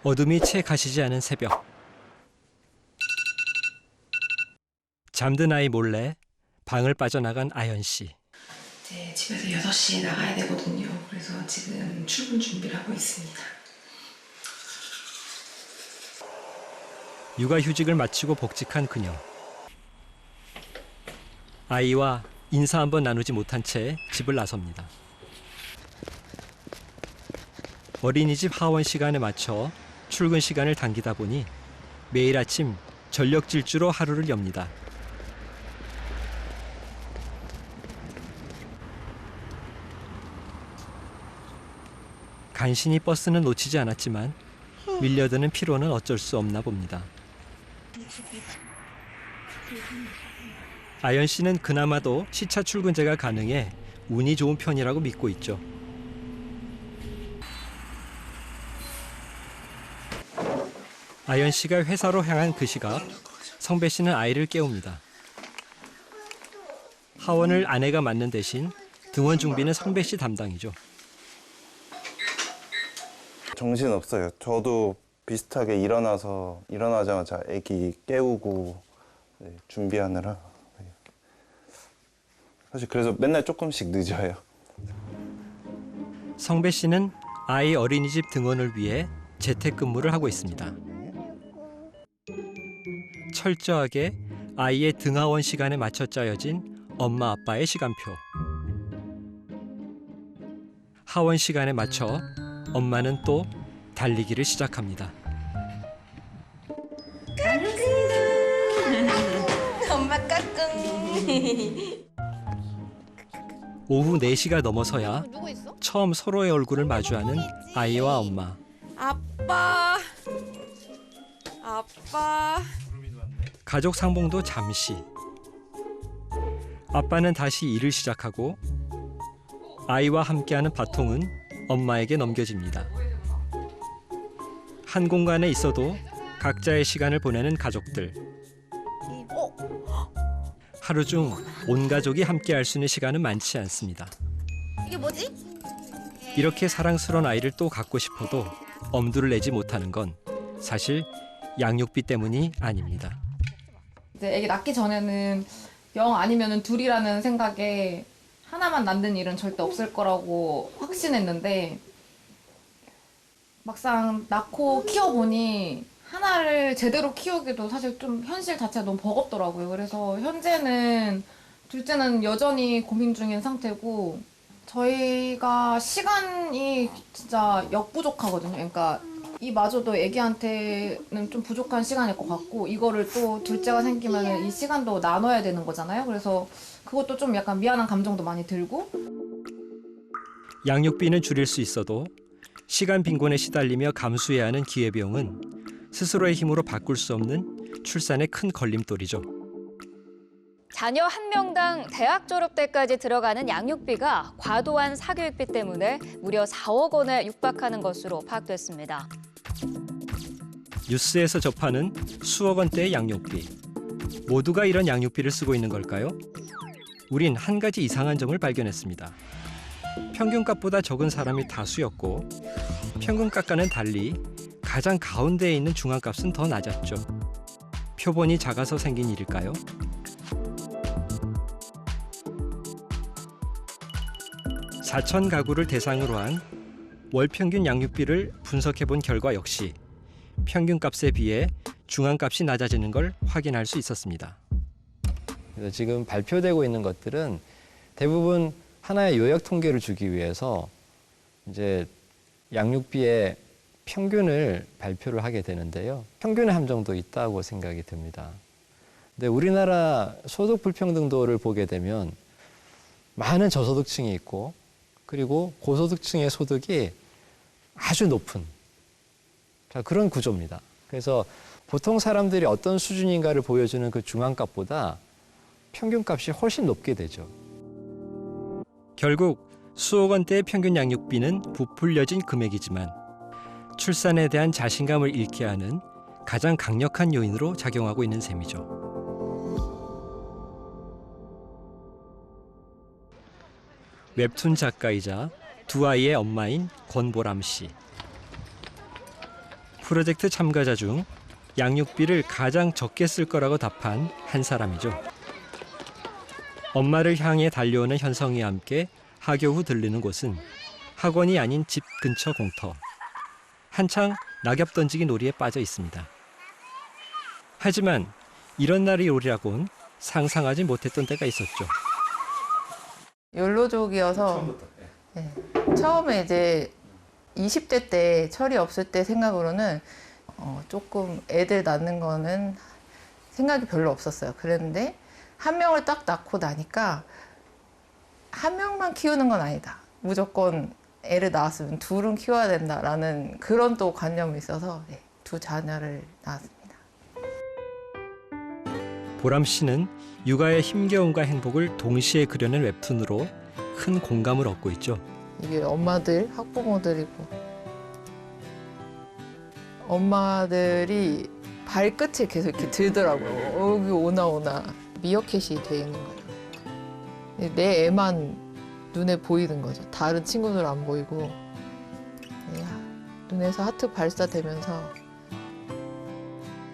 어둠이 채 가시지 않은 새벽. 잠든 아이 몰래 방을 빠져나간 아연 씨. 이제 집에서 6시에 나가야 되거든요. 그래서 지금 출근 준비를 하고 있습니다. 육아휴직을 마치고 복직한 그녀. 아이와 인사 한번 나누지 못한 채 집을 나섭니다. 어린이집 하원 시간에 맞춰 출근 시간을 당기다 보니 매일 아침 전력 질주로 하루를 엽니다. 간신히 버스는 놓치지 않았지만 밀려드는 피로는 어쩔 수 없나 봅니다. 아연 씨는 그나마도 시차 출근제가 가능해 운이 좋은 편이라고 믿고 있죠. 아연 씨가 회사로 향한 그 시각, 성배 씨는 아이를 깨웁니다. 하원을 아내가 맡는 대신 등원 준비는 성배 씨 담당이죠. 정신 없어요. 저도 비슷하게 일어나자마자 아기 깨우고 준비하느라 사실 그래서 맨날 조금씩 늦어요. 성배 씨는 아이 어린이집 등원을 위해 재택근무를 하고 있습니다. 철저하게 아이의 등하원 시간에 맞춰 짜여진 엄마 아빠의 시간표. 하원 시간에 맞춰 엄마는 또 달리기를 시작합니다. 엄마 까꿍. 오후 4시가 넘어서야 처음 서로의 얼굴을 마주하는 아이와 엄마. 아빠. 가족 상봉도 잠시. 아빠는 다시 일을 시작하고 아이와 함께하는 바통은 엄마에게 넘겨집니다. 한 공간에 있어도 각자의 시간을 보내는 가족들. 하루 중 온 가족이 함께할 수 있는 시간은 많지 않습니다. 이게 뭐지? 이렇게 사랑스러운 아이를 또 갖고 싶어도 엄두를 내지 못하는 건 사실 양육비 때문이 아닙니다. 이제 애기 낳기 전에는 0 아니면은 둘이라는 생각에 하나만 낳는 일은 절대 없을 거라고 확신했는데 막상 낳고 키워보니 하나를 제대로 키우기도 사실 좀 현실 자체가 너무 버겁더라고요. 그래서 현재는 둘째는 여전히 고민 중인 상태고 저희가 시간이 진짜 역부족하거든요. 그러니까 이마저도 애기한테는 좀 부족한 시간일 것 같고 이거를 또 둘째가 생기면 이 시간도 나눠야 되는 거잖아요. 그래서 그것도 좀 약간 미안한 감정도 많이 들고. 양육비는 줄일 수 있어도 시간 빈곤에 시달리며 감수해야 하는 기회비용은 스스로의 힘으로 바꿀 수 없는 출산의 큰 걸림돌이죠. 자녀 한 명당 대학 졸업 때까지 들어가는 양육비가 과도한 사교육비 때문에 무려 4억 원에 육박하는 것으로 파악됐습니다. 뉴스에서 접하는 수억 원대의 양육비. 모두가 이런 양육비를 쓰고 있는 걸까요? 우린 한 가지 이상한 점을 발견했습니다. 평균값보다 적은 사람이 다수였고 평균값과는 달리 가장 가운데에 있는 중앙값은 더 낮았죠. 표본이 작아서 생긴 일일까요? (4천) 가구를 대상으로 한 월평균 양육비를 분석해본 결과 역시 평균값에 비해 중앙값이 낮아지는 걸 확인할 수 있었습니다. 그래서 지금 발표되고 있는 것들은 대부분 하나의 요약 통계를 주기 위해서 이제 양육비의 평균을 발표를 하게 되는데요. 평균의 함정도 있다고 생각이 듭니다. 근데 우리나라 소득 불평등도를 보게 되면 많은 저소득층이 있고 그리고 고소득층의 소득이 아주 높은 그런 구조입니다. 그래서 보통 사람들이 어떤 수준인가를 보여주는 그 중앙값보다 평균값이 훨씬 높게 되죠. 결국 수억 원대의 평균 양육비는 부풀려진 금액이지만 출산에 대한 자신감을 잃게 하는 가장 강력한 요인으로 작용하고 있는 셈이죠. 웹툰 작가이자 두 아이의 엄마인 권보람 씨. 프로젝트 참가자 중 양육비를 가장 적게 쓸 거라고 답한 한 사람이죠. 엄마를 향해 달려오는 현성이와 함께 하교 후 들르는 곳은 학원이 아닌 집 근처 공터. 한창 낙엽 던지기 놀이에 빠져 있습니다. 하지만 이런 날이 오리라고는 상상하지 못했던 때가 있었죠. 욜로족이어서 네. 처음에 이제 20대 때 철이 없을 때 생각으로는 조금 애들 낳는 거는 생각이 별로 없었어요. 그랬는데 한 명을 딱 낳고 나니까 한 명만 키우는 건 아니다. 무조건 애를 낳았으면 둘은 키워야 된다라는 그런 또 관념이 있어서 네, 두 자녀를 낳았습니다. 보람 씨는 육아의 힘겨움과 행복을 동시에 그려낸 웹툰으로 큰 공감을 얻고 있죠. 이게 엄마들, 학부모들이고 엄마들이 발끝을 계속 이렇게 들더라고요. 여기 오나 미어캣이 돼 있는 거예요. 내 애만 눈에 보이는 거죠. 다른 친구들 안 보이고 눈에서 하트 발사되면서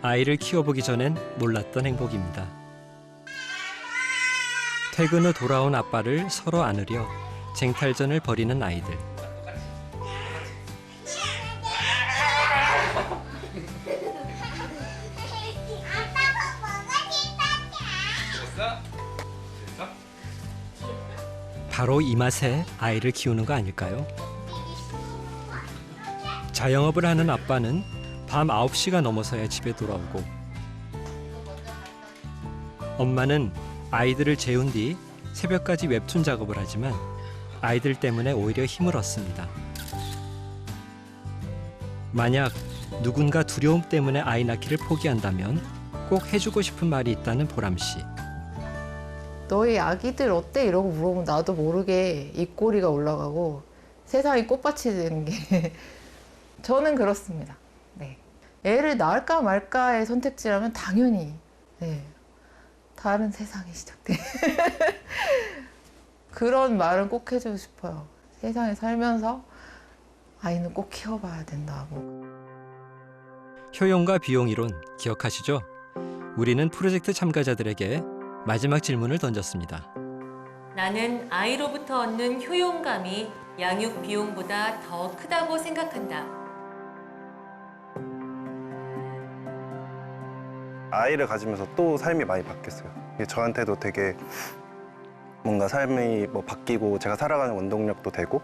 아이를 키워보기 전엔 몰랐던 행복입니다. 퇴근 후 돌아온 아빠를 서로 안으려 쟁탈전을 벌이는 아이들. 바로 이 맛에 아이를 키우는 거 아닐까요? 자영업을 하는 아빠는 밤 9시가 넘어서야 집에 돌아오고 엄마는 아이들을 재운 뒤 새벽까지 웹툰 작업을 하지만 아이들 때문에 오히려 힘을 얻습니다. 만약 누군가 두려움 때문에 아이 낳기를 포기한다면 꼭 해주고 싶은 말이 있다는 보람 씨. 너희 아기들 어때? 이러고 물어보면 나도 모르게 입꼬리가 올라가고 세상이 꽃밭이 되는 게 저는 그렇습니다. 네. 애를 낳을까 말까의 선택지라면 당연히 네. 다른 세상이 시작돼. 그런 말은 꼭 해주고 싶어요. 세상에 살면서 아이는 꼭 키워봐야 된다고. 효용과 비용 이론 기억하시죠? 우리는 프로젝트 참가자들에게 마지막 질문을 던졌습니다. 나는 아이로부터 얻는 효용감이 양육 비용보다 더 크다고 생각한다. 아이를 가지면서 또 삶이 많이 바뀌었어요. 이게 저한테도 되게 뭔가 삶이 뭐 바뀌고 제가 살아가는 원동력도 되고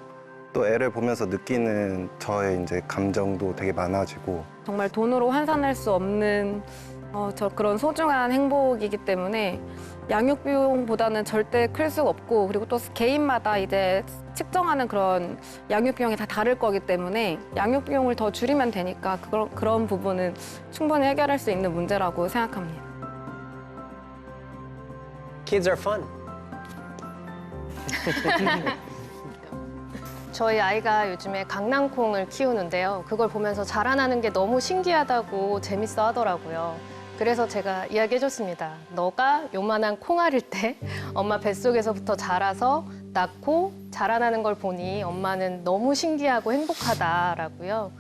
또 애를 보면서 느끼는 저의 이제 감정도 되게 많아지고 정말 돈으로 환산할 수 없는 그런 소중한 행복이기 때문에 양육 비용보다는 절대 클 수가 없고 그리고 또 개인마다 이제 측정하는 그런 양육 비용이 다 다를 거기 때문에 양육 비용을 더 줄이면 되니까 그런 부분은 충분히 해결할 수 있는 문제라고 생각합니다. Kids are fun. 저희 아이가 요즘에 강낭콩을 키우는데요. 그걸 보면서 자라나는 게 너무 신기하다고 재밌어 하더라고요. 그래서 제가 이야기해줬습니다. 너가 요만한 콩알일 때 엄마 뱃속에서부터 자라서 낳고 자라나는 걸 보니 엄마는 너무 신기하고 행복하다라고요.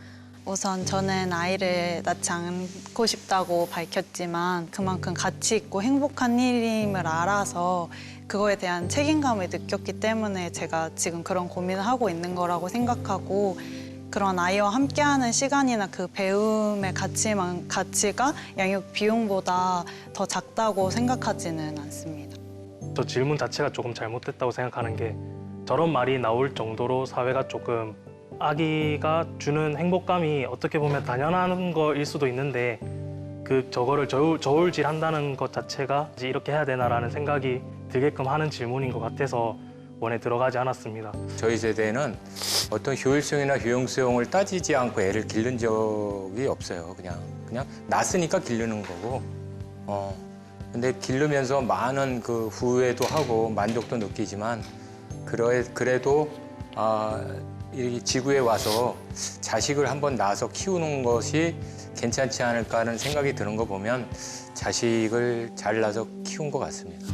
우선 저는 아이를 낳지 않고 싶다고 밝혔지만 그만큼 가치 있고 행복한 일임을 알아서 그거에 대한 책임감을 느꼈기 때문에 제가 지금 그런 고민을 하고 있는 거라고 생각하고 그런 아이와 함께하는 시간이나 그 배움의 가치가 양육 비용보다 더 작다고 생각하지는 않습니다. 저 질문 자체가 조금 잘못됐다고 생각하는 게 저런 말이 나올 정도로 사회가 조금 아기가 주는 행복감이 어떻게 보면 당연한 거일 수도 있는데 저거를 저울질한다는 것 자체가 이렇게 해야 되나라는 생각이 들게끔 하는 질문인 것 같아서 원에 들어가지 않았습니다. 저희 세대는 어떤 효율성이나 효용성을 따지지 않고 애를 기른 적이 없어요. 그냥 낳았으니까 기르는 거고. 근데 기르면서 많은 그 후회도 하고 만족도 느끼지만 그래도 이 지구에 와서 자식을 한번 낳아서 키우는 것이 괜찮지 않을까 하는 생각이 드는 거 보면 자식을 잘 낳아서 키운 것 같습니다.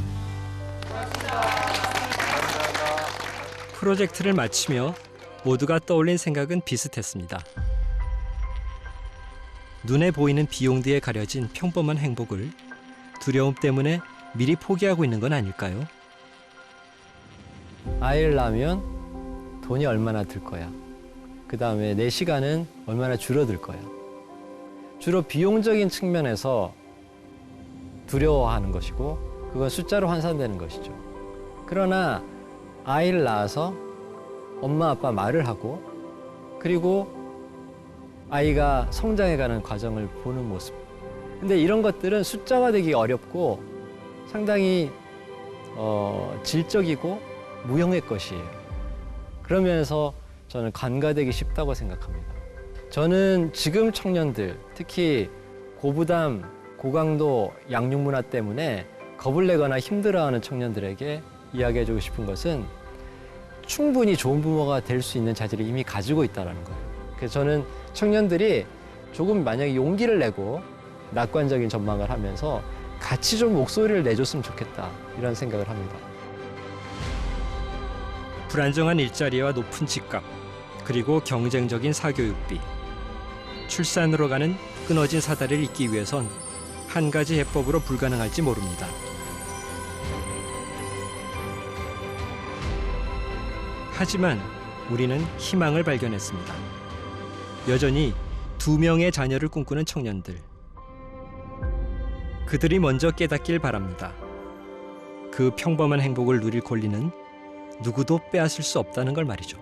프로젝트를 마치며 모두가 떠올린 생각은 비슷했습니다. 눈에 보이는 비용 뒤에 가려진 평범한 행복을 두려움 때문에 미리 포기하고 있는 건 아닐까요? 아이를 낳으면 돈이 얼마나 들 거야. 그다음에 내 시간은 얼마나 줄어들 거야. 주로 비용적인 측면에서 두려워하는 것이고 그건 숫자로 환산되는 것이죠. 그러나 아이를 낳아서 엄마 아빠 말을 하고 그리고 아이가 성장해가는 과정을 보는 모습. 근데 이런 것들은 숫자화되기 어렵고 상당히 질적이고 무형의 것이에요. 그러면서 저는 간과되기 쉽다고 생각합니다. 저는 지금 청년들, 특히 고부담, 고강도 양육 문화 때문에 겁을 내거나 힘들어하는 청년들에게 이야기해주고 싶은 것은 충분히 좋은 부모가 될 수 있는 자질을 이미 가지고 있다는 거예요. 그래서 저는 청년들이 조금 만약에 용기를 내고 낙관적인 전망을 하면서 같이 좀 목소리를 내줬으면 좋겠다 이런 생각을 합니다. 불안정한 일자리와 높은 집값, 그리고 경쟁적인 사교육비. 출산으로 가는 끊어진 사다리를 잇기 위해선 한 가지 해법으로 불가능할지 모릅니다. 하지만 우리는 희망을 발견했습니다. 여전히 2명의 자녀를 꿈꾸는 청년들. 그들이 먼저 깨닫길 바랍니다. 그 평범한 행복을 누릴 권리는 누구도 빼앗을 수 없다는 걸 말이죠.